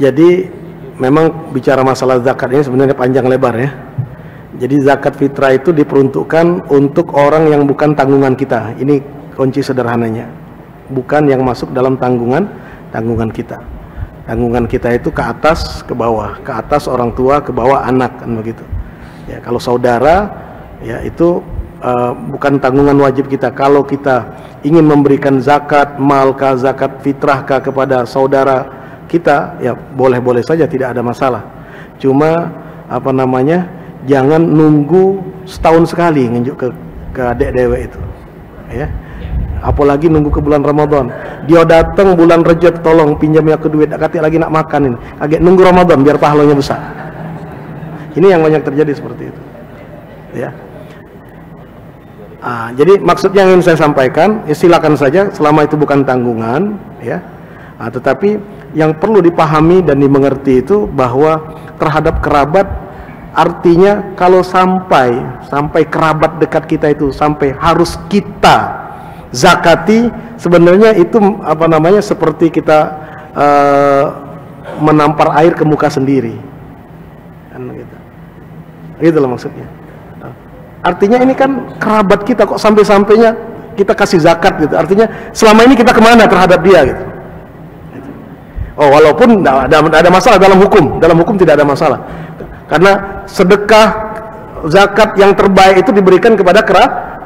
Jadi memang bicara masalah zakat ini sebenarnya panjang lebar ya. Jadi zakat fitrah itu diperuntukkan untuk orang yang bukan tanggungan kita. Ini kunci sederhananya. Bukan yang masuk dalam tanggungan kita. Tanggungan kita itu ke atas, ke bawah, ke atas orang tua, ke bawah anak, kan begitu. Ya, kalau saudara ya itu bukan tanggungan wajib kita. Kalau kita ingin memberikan zakat mal kah, zakat fitrah kah kepada saudara kita, ya boleh-boleh saja, tidak ada masalah. Cuma jangan nunggu setahun sekali nunjuk ke adik dewe itu, ya. Apalagi nunggu ke bulan Ramadan. Dia datang bulan Rajab, tolong pinjam aku duit, katik lagi nak makan ini. Agak nunggu Ramadan biar pahalanya besar. Ini yang banyak terjadi seperti itu, ya. Jadi maksudnya yang ingin saya sampaikan, ya silakan saja selama itu bukan tanggungan, ya. Tetapi yang perlu dipahami dan dimengerti itu bahwa terhadap kerabat, artinya kalau sampai kerabat dekat kita itu sampai harus kita zakati, sebenarnya itu seperti kita menampar air ke muka sendiri, kan gitu. Itulah maksudnya. Artinya ini kan kerabat kita, kok sampai-sampainya kita kasih zakat gitu. Artinya selama ini kita kemana terhadap dia gitu. Oh, walaupun tidak ada masalah dalam hukum tidak ada masalah, karena sedekah zakat yang terbaik itu diberikan kepada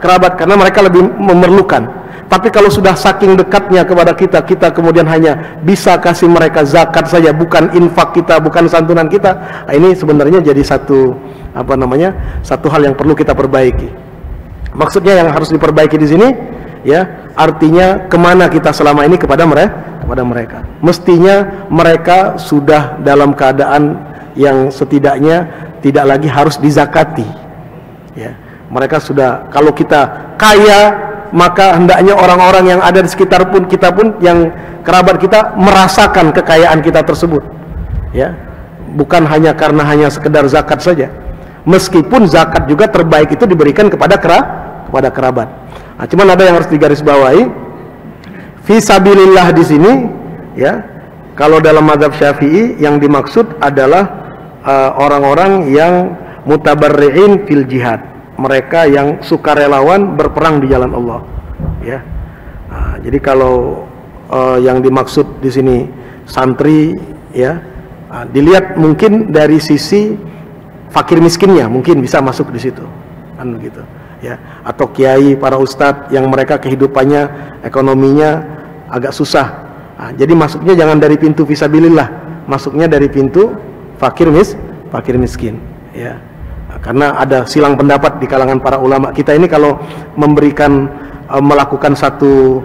kerabat karena mereka lebih memerlukan. Tapi kalau sudah saking dekatnya kepada kita kemudian hanya bisa kasih mereka zakat saja, bukan infak kita, bukan santunan kita, ini sebenarnya jadi satu hal yang perlu kita perbaiki. Maksudnya yang harus diperbaiki di sini, ya, artinya kemana kita selama ini kepada mereka. Mestinya mereka sudah dalam keadaan yang setidaknya tidak lagi harus dizakati, ya. Mereka sudah, kalau kita kaya, maka hendaknya orang-orang yang ada di sekitar kita pun yang kerabat kita merasakan kekayaan kita tersebut, ya. Bukan hanya sekedar zakat saja. Meskipun zakat juga terbaik itu diberikan kepada kerabat. Cuman ada yang harus digarisbawahi. Fisabilillah di sini, ya. Kalau dalam mazhab Syafi'i yang dimaksud adalah orang-orang yang mutabarri'in fil jihad. Mereka yang sukarelawan berperang di jalan Allah, ya. Jadi kalau yang dimaksud di sini santri, ya, dilihat mungkin dari sisi fakir miskinnya, mungkin bisa masuk di situ, kan begitu, ya. Atau kiai, para ustadz yang mereka kehidupannya, ekonominya agak susah. Jadi masuknya jangan dari pintu fisabilillah, masuknya dari pintu fakir miskin, ya. Karena ada silang pendapat di kalangan para ulama kita ini, kalau melakukan satu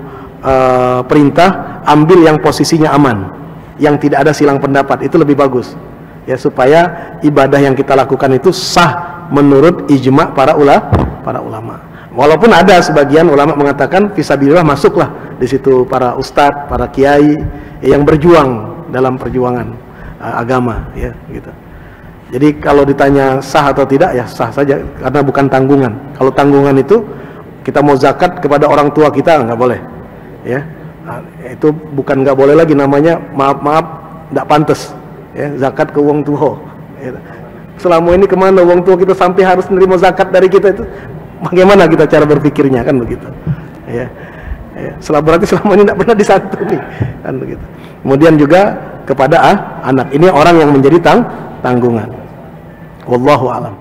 perintah, ambil yang posisinya aman, yang tidak ada silang pendapat, itu lebih bagus, ya, supaya ibadah yang kita lakukan itu sah menurut ijma para ulama. Walaupun ada sebagian ulama mengatakan fisabilillah masuklah di situ para ustadz, para kiai yang berjuang dalam perjuangan agama, ya, gitu. Jadi kalau ditanya sah atau tidak, ya sah saja karena bukan tanggungan. Kalau tanggungan itu kita mau zakat kepada orang tua kita nggak boleh, ya. Itu bukan nggak boleh lagi, namanya maaf nggak pantas, ya, zakat ke uang tua, ya. Selama ini kemana uang tua kita sampai harus menerima zakat dari kita itu? Bagaimana kita cara berpikirnya, kan begitu, ya. Berarti selama ini tidak pernah disantuni, kan begitu. Kemudian juga kepada anak, ini orang yang menjadi tanggungan. Wallahu a'lam.